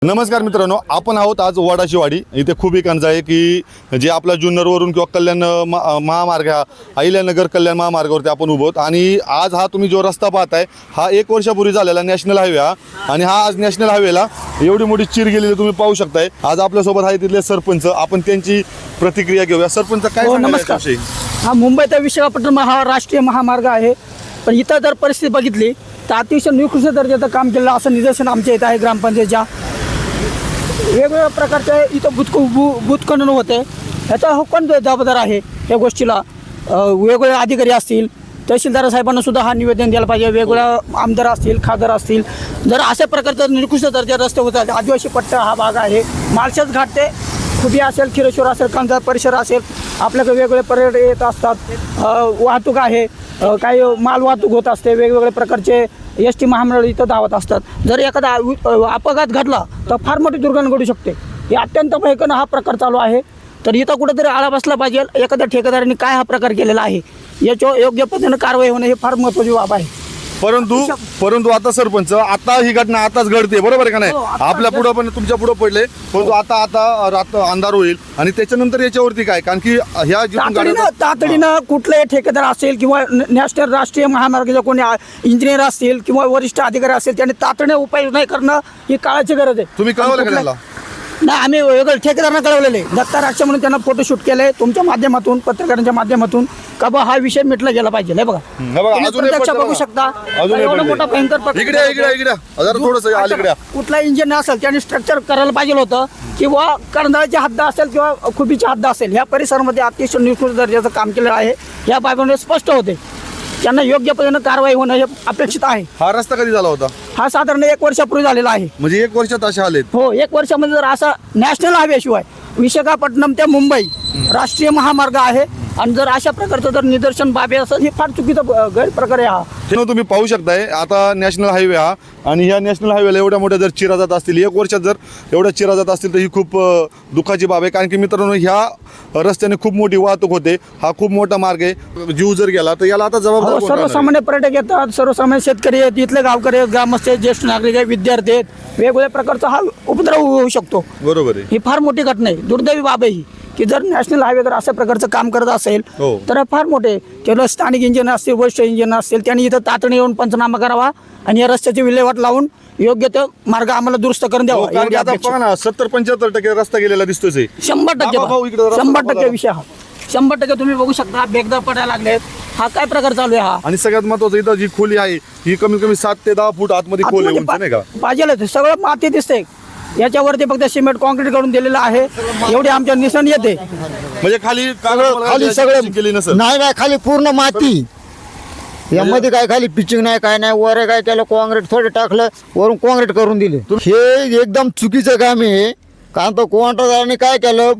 नमस्कार मित्रांनो, आपण आहोत आज वडाचीवाडी इथे खूप एकांचा आहे की जे आपला जुन्नरवरून किंवा कल्याण महामार्ग हा अहिल्यानगर कल्याण महामार्गावरती आपण उभं आहोत. आणि आज हा तुम्ही जो रस्ता पाहताय हा 1 वर्षापूर्वी झालेला नॅशनल हायवे हा. आणि हा आज नॅशनल हायवेला एवढी मोठी चीर गेलेली तुम्ही पाहू शकताय. आज आपल्यासोबत आहे तिथले सरपंच, आपण त्यांची प्रतिक्रिया घेऊया. सरपंच काय नमस्कार. हा मुंबई ते विशाखापट्टनम हा राष्ट्रीय महामार्ग आहे, पण इथं जर परिस्थिती बघितली तर अतिशय निकृष्ट दर्जाचं काम केलं असं निदर्शन आमच्या इथं आहे. ग्रामपंचायतच्या वेगवेगळ्या प्रकारचे इथं भूतखनन होते. ह्याचा कोण जबाबदार आहे या गोष्टीला? वेगवेगळे अधिकारी असतील, तहसीलदार साहेबांना सुद्धा हा निवेदन द्यायला पाहिजे. वेगवेगळ्या आमदार असतील, खासदार असतील, जर अशा प्रकारचा निकृष्ट दर्जा रस्ते होतात. आदिवासी पट्टा हा भाग आहे. माळशेज घाट ते खुबी असेल, खिरेश्वर असेल, कंजा परिसर असेल, आपल्याकडे वेगवेगळे पर्यटक येत असतात. वाहतूक आहे, काही माल वाहतूक होत असते. वेगवेगळे प्रकारचे एस टी महामंडळ इथं धावत असतात. जर एखादा अपघात घडला तर फार मोठी दुर्घटना घडू शकते. हे अत्यंत भयंकर हा प्रकार चालू आहे. तर इथं कुठेतरी आळा बसला पाहिजे. एखाद्या ठेकेदाराने काय हा प्रकार केलेला आहे याच्यावर योग्य पद्धतीने कारवाई होणे हे फार महत्त्वाची बाब आहे. परंतु आता सरपंच, आता ही घटना आताच घडते, बरोबर आहे का नाही? आपल्या पुढं पण तुमच्या पुढं पडले, परंतु आता अंधार होईल आणि त्याच्यानंतर याच्यावरती काय? कारण की ह्या तातडीनं कुठलाही ठेकेदार असेल किंवा नॅशनल राष्ट्रीय महामार्गाचे कोणी इंजिनियर असतील किंवा वरिष्ठ अधिकारी असतील त्यांनी तातडीने उपाययोजना करणं ही काळाची गरज आहे. तुम्ही कळवलं का त्याला? नाही, आम्ही वेगळं ठेकेदारांना कळवलेले. दत्ता राक्ष म्हणून त्यांना फोटोशूट केले तुमच्या माध्यमातून, पत्रकारांच्या माध्यमातून, का बा हा विषय मिटला गेला पाहिजे. हे बघा, प्रत्यक्ष बघू शकता. एवढा मोठा भयंकर कुठला इंजिन असेल त्याने स्ट्रक्चर करायला पाहिजे होतं, किंवा कर्नाळ्याची हद्द असेल किंवा खुबीची हद्द असेल, ह्या परिसरामध्ये अतिशय निकृष्ट दर्जाचं काम केलेलं आहे. या बाबीने स्पष्ट होते. त्यांना योग्य पद्धतीनं कारवाई होणं हे अपेक्षित आहे. हा रस्ता कधी झाला होता? हा साधारण 1 वर्षापूर्वी झालेला आहे. म्हणजे 1 वर्षात असे आले? हो, 1 वर्षामध्ये जर असा नॅशनल हायवे शिवाय विशाखापट्टणम ते मुंबई राष्ट्रीय महामार्ग आहे, आणि जर अशा प्रकारचं जर निदर्शन बाबी असेल, हे फार चुकीचा गैरप्रकार आहे हा. तुम्ही पाहू शकताय आता नॅशनल हायवे हा, आणि ह्या नॅशनल हायवेला एवढ्या मोठ्या जर चिरा जात असतील, 1 वर्षात जर एवढ्या चिरा जात असतील तर ही खूप दुःखाची बाब आहे. कारण की मित्रांनो, ह्या रस्त्याने खूप मोठी वाहतूक होते. हा खूप मोठा मार्ग आहे. जीव जर गेला तर याला आता जबाबदार सर्वसामान्य पर्यटक येतात, सर्वसामान्य शेतकरी आहेत, इथले गावकरी आहेत, ग्रामस्थ आहेत, ज्येष्ठ नागरिक आहेत, विद्यार्थी आहेत. वेगवेगळ्या प्रकारचा हा उपद्रव होऊ शकतो. बरोबर आहे. ही फार मोठी घटना आहे, दुर्दैवी बाब आहे ही, की जर नॅशनल हायवे जर अशा प्रकारचं काम करत असेल तर फार मोठे केवळ स्थानिक इंजिनियर असतील, वरिष्ठ इंजिनियर असतील, त्यांनी इथं तातडीने येऊन पंचनामा करावा आणि या रस्त्याची विल्हेवाट लावून योग्य तो मार्ग आम्हाला दुरुस्त करून द्यावा. 70-75% रस्ता गेलेला दिसतोय. 100% विषय हा. 100% तुम्ही बघू शकता, बेगदा पडायला लागलेत. हा काय प्रकार चालू आहे हा? आणि सगळ्यात महत्वाचं, इथं जी खोली आहे ही कमीत कमी 7 ते 10 फूट आतमध्ये खोल आहे, नाही का? पाहिजे सगळं माती दिसते. याच्यावरती फक्त सिमेंट कॉन्क्रीट करून दिलेलं आहे, एवढी आमच्या निशाण येते. म्हणजे खाली सगळे केली नसेल? नाही, खाली पूर्ण माती. यामध्ये काय खाली पिचिंग नाही, काय नाही. वर काय केलं, कॉन्क्रीट थोडे टाकलं, वरून कॉन्क्रीट करून दिले. हे एकदम चुकीचं काम आहे. कारण तो कॉन्ट्रॅक्टरने काय केलं,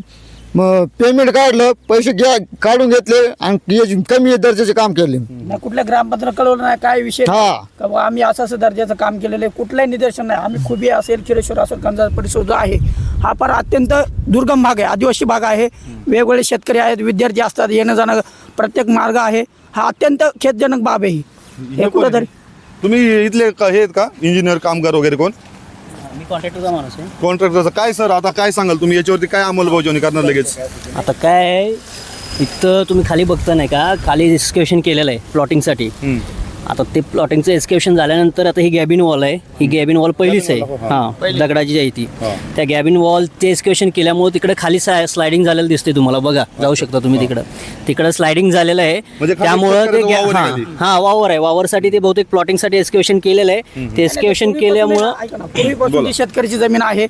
पेमेंट काढलं, पैसे काढून घेतले आणि कमी दर्जाचे काम केले. कुठल्या ग्रामपंचायत कळवलं नाही काय विषय, आम्ही असं दर्जाचं काम केलेलं आहे. कुठलंही निदर्शन नाही. आम्ही खुबी असेल, खिरेश्वर असेल, कंजा परिसर जो आहे हा फार अत्यंत दुर्गम भाग आहे, आदिवासी भाग आहे. वेगवेगळे शेतकरी आहेत, विद्यार्थी असतात, येणं जाणं प्रत्येक मार्ग आहे. हा अत्यंत खेदजनक बाब आहे. हे कुठंतरी तुम्ही इथले हे आहेत का इंजिनियर, कामगार वगैरे कोण? मी कॉन्ट्रॅक्टरचा माणूस आहे. कॉन्ट्रॅक्टरचं काय सर, आता काय सांगाल तुम्ही याच्यावरती? काय अंमलबजावणी करणार लगेच? आता काय इथं तुम्ही खाली बघता नाही का, खाली एक्सकेव्हेशन केलेलं आहे प्लॉटिंगसाठी. आता ते प्लॉटिंगचं एक्सकेव्हेशन झाल्यानंतर आता ही गॅबिन वॉल आहे. ही गॅबिन वॉल पहिलीच आहे, हां, दगडाची आहे ती. त्या गॅबिन वॉल ते एक्सकेव्हेशन केल्यामुळे तिकडे खाली स्लायडिंग झालेलं दिसते तुम्हाला. बघा, जाऊ शकता तुम्ही तिकडं स्लायडिंग झालेलं आहे. त्यामुळं ते हां वावर आहे. वावरसाठी ते बहुतेक प्लॉटिंगसाठी एक्सकेव्हेशन केलेलं आहे. ते एक्सकेव्हेशन केल्यामुळं पूर्वीपासून जी शेतकऱ्याची जमीन आहे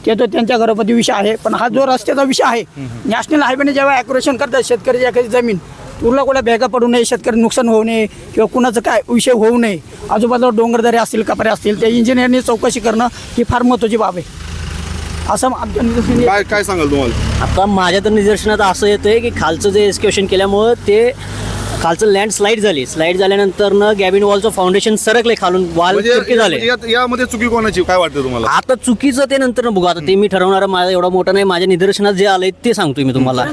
ते तो त्यांच्या घरपती विषय आहे. पण हा जो रस्त्याचा विषय आहे, नॅशनल हायवेने जेव्हा ॲक्युरेशन करतात शेतकऱ्याची एखादी जमीन, तुला कुठल्या भेगा पडू नये, शेतकरी नुकसान होऊ नये किंवा कुणाचं काय विषय होऊ नये, आजूबाजूला डोंगरदरे असतील, कपरे असतील, त्या इंजिनियरनी चौकशी करणं ही फार महत्त्वाची बाब आहे. असं आमच्या काय सांगाल तुम्हाला? आता माझ्या तर निदर्शनात असं येतंय की खालचं जे एक्सकेव्हेशन केल्यामुळं ते खालचं लँड स्लाईड झाल्यानंतर गॅबिन वॉलचं फाउंडेशन सरकले, खालून वॉल चुकी झाले. यामध्ये चुकी कोणाची काय वाटतं तुम्हाला? आता चुकीचं ते नंतर बघू. आता ते मी ठरवणार, माझा एवढा मोठा नाही. माझ्या निदर्शनात जे आलंय ते सांगतोय मी तुम्हाला.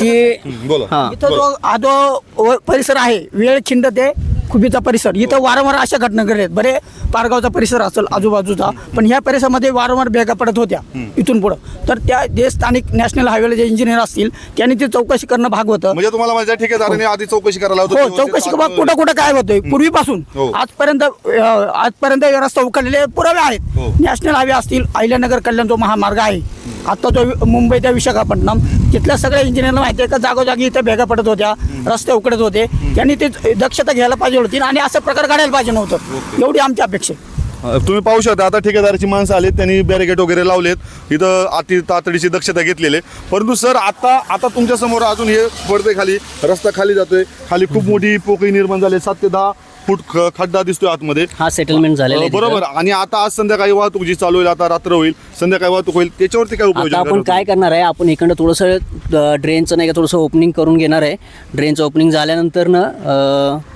ते बोला. इथं जो आदो परिसर आहे, वेळ खिंड ते खुबीचा परिसर इथं वारंवार अशा घटना घडल्या आहेत. बरे पारगावचा परिसर असेल आजूबाजूचा, पण ह्या परिसरामध्ये वारंवार भेगा पडत होत्या इथून पुढं. तर त्या जे स्थानिक नॅशनल हायवेला जे इंजिनियर असतील त्यांनी ते चौकशी करणं भाग होतं. म्हणजे तुम्हाला माझ्या ठेकेदाराने आधी चौकशी करायला हो, चौकशी कुठं कुठं काय होतंय पूर्वीपासून हो. आजपर्यंत हे रस्ता उकळलेले पुरावे हो. आहेत. नॅशनल हायवे असतील, अहिल्यानगर कल्याण जो महामार्ग आहे आता तो मुंबई ते विशाखापट्टणम, तिथल्या सगळ्या इंजिनियरला माहिती आहे का जागोजागी इथे भेगा पडत होत्या, रस्ते उकडत होते. त्यांनी ते दक्षता घ्यायला पाहिजे होती आणि असं प्रकार घडायला पाहिजे नव्हतं. एवढी आमची अपेक्षा आहे. तुम्ही पाहू शकता आता ठेकेदाराची माणसं आलीत, त्यांनी बॅरिकेड वगैरे लावलेत, इथं अति तातडीची दक्षता घेतलेली आहे. परंतु सर आता तुमच्या समोर अजून हे पडतंय खाली, रस्ता खाली जातोय, खाली खूप मोठी पोकळी निर्माण झाली, 7 ते 10 फूट खड्डा दिसतोय आतमध्ये. हा सेटलमेंट झालेला आहे बरोबर. तिथं. आणि आता आज संध्याकाळी वाहतूक जी चालू होईल, आता रात्र होईल, संध्याकाळी वाहतूक होईल, त्याच्यावरती काय आता उपाययोजना आपण करणार काय करणार आहे, आपण इकडं थोडंसं ड्रेनचं नाही का थोडंसं ओपनिंग करून घेणार आहे. ड्रेनचं ओपनिंग झाल्यानंतर ना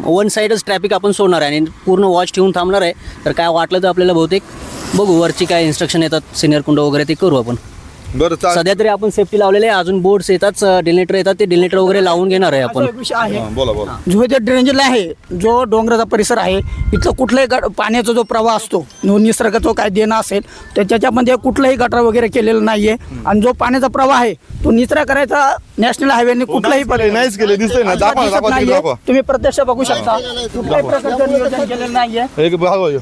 वन साईडच ट्रॅफिक आपण सोडणार आहे आणि पूर्ण वॉच ठेवून थांबणार आहे. तर काय वाटलं तर आपल्याला बहुतेक बघू वरची काय इन्स्ट्रक्शन येतात सिनियर कुंड वगैरे ते करू आपण. बरं सध्या तरी आपण सेफ्टी लावलेले आहे. अजून बोर्ड्स येतात, डिलिनेटर येतात, ते डिलिनेटर वगैरे लावून घेणार आहे आपण. असा एक विषय आहे बोला. जो इथे ड्रेनेजला आहे, जो डोंगराचा परिसर आहे, इथलं कुठलाही पाण्याचा जो प्रवाह असतो, निसर्ग तो काय देणं असेल तर त्याच्यामध्ये कुठलंही गटार वगैरे केलेलं नाहीये. आणि जो पाण्याचा प्रवाह आहे तो निचरा करायचा नॅशनल हायवेने कुठलाही नाहीच केले, दिसतंय ना, अजिबात दाखवा, दिसत दाखवा, नाहीये. दाखवा. तुम्ही प्रत्यक्ष बघू शकता कुठल्याही प्रकारचं नियोजन केलेलं नाहीये. एक भाग आहे.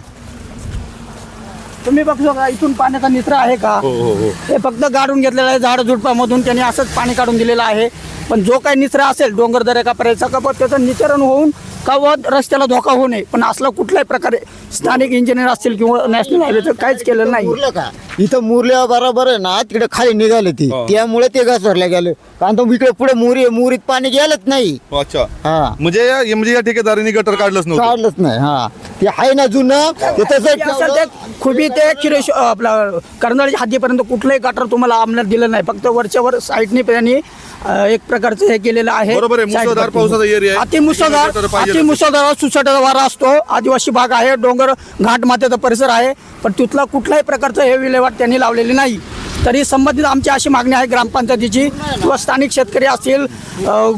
तुम्ही बघू शकता इथून पाण्याचा निचरा आहे का, हो. हे फक्त गाडून घेतलेलं आहे झाड झुडपामधून, त्यांनी असंच पाणी काढून दिलेलं आहे. पण जो काही निचरा असेल डोंगर दऱ्यापर्यंत का त्याचं निचरण होऊन का व रस्त्याला धोका होऊ नये, पण असला कुठल्याही प्रकारे स्थानिक इंजिनियर असतील किंवा नॅशनल हायवेचं काहीच केलेलं नाही. मुरलं का इथं मुरल्या बरोबर आहे ना, तिकडे खाली निघाले ती, त्यामुळे ते घसरल्या गेले. कारण तो इकडे पुढे मुरीत पाणी गेलंच नाही. अच्छा. हा, म्हणजे या ठेकेदारांनी गटर काढलंच नव्हतं. काढलंच नाही. हा, ते आहे ना जुनं, ते तसंच असं ठेवलं. ते खुबी ते खिरेश आपला कर्नाळी हद्दीपर्यंत कुठलंही गटर तुम्हाला अंमलात दिलं नाही. फक्त वरच्यावर साईडने त्यांनी एक प्रकारचं हे केलेलं आहे. बरोबर आहे, मुसळधार पावसाचा एरिया आहे. अतिमुसळधार सुसाटा वारा असतो, आदिवासी भाग आहे, डोंगर घाट मातेचा परिसर आहे, पण तिथला कुठल्याही प्रकारचं हे विल्हेवाट त्यांनी लावलेली नाही. तरी संबंधित आमची अशी मागणी आहे ग्रामपंचायतीची किंवा स्थानिक शेतकरी असतील,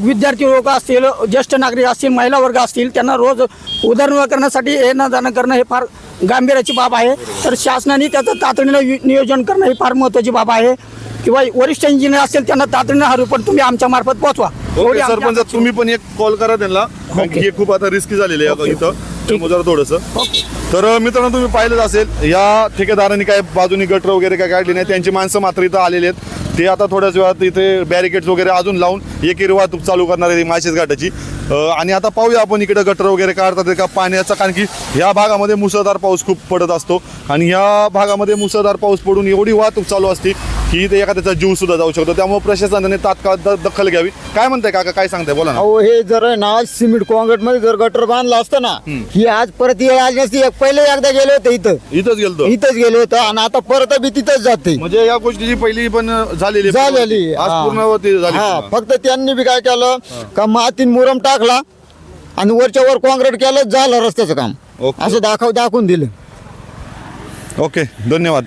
विद्यार्थी लोक असतील, ज्येष्ठ नागरिक असतील, महिला वर्ग असतील, त्यांना रोज उदरनिर्वाह करण्यासाठी येणं जाणं करणं हे फार गांभीर्याची बाब आहे. तर शासनाने त्याचं तातडीनं नियोजन करणं ही फार महत्त्वाची बाब आहे. किंवा वरिष्ठ इंजिनियर असेल त्यांना तातडीनं हा रिपोर्ट तुम्ही आमच्या मार्फत पोहोचवा. ओके सरपंच, तुम्ही पण एक कॉल करा त्यांना, कारण की हे खूप आता रिस्की झालेले आहे इथं, त्यामुळे जरा थोडंसं. तर मित्रांनो, तुम्ही पाहिलंच असेल या ठेकेदारांनी काय बाजूनी गटर वगैरे काय काढली नाही, त्यांची माणसं मात्र इथं आलेली आहेत. ते आता थोड्याच वेळात इथे बॅरिकेड्स वगैरे अजून लावून एकेरी वाहतूक चालू करणार आहे माळशेज घाटाची. आणि आता पाहूया आपण इकडे गटर वगैरे काढतात का पाण्याचा, कारण की ह्या भागामध्ये मुसळधार पाऊस खूप पडत असतो आणि ह्या भागामध्ये मुसळधार पाऊस पडून एवढी वाहतूक चालू असते की इथे एखाद्याचा जीव सुद्धा जाऊ शकतो. त्यामुळे प्रशासनाने तात्काळ दखल घ्यावी. काय म्हणताय काका, काय सांगताय, बोला ना. अहो, हे जर ना सिमेंट कॉन्क्रीट मध्ये जर गटर बांधलं असतं ना, ही आज परत येळ आली नसती. पहिले एकदा गेले होते इथंच गेलतो, इथंच गेले होते आणि आता परत बी तिथंच जाते. म्हणजे या गोष्टीची पहिली पण झालेली आज हा. पूर्णवती झाली. हा, फक्त त्यांनी बी काय केलं का मातीन मुरम टाकला आणि वरच्या वर कॉन्क्रीट केलं, झालं रस्त्याचं काम. ओके. असं दाखवून दिलं. ओके, धन्यवाद.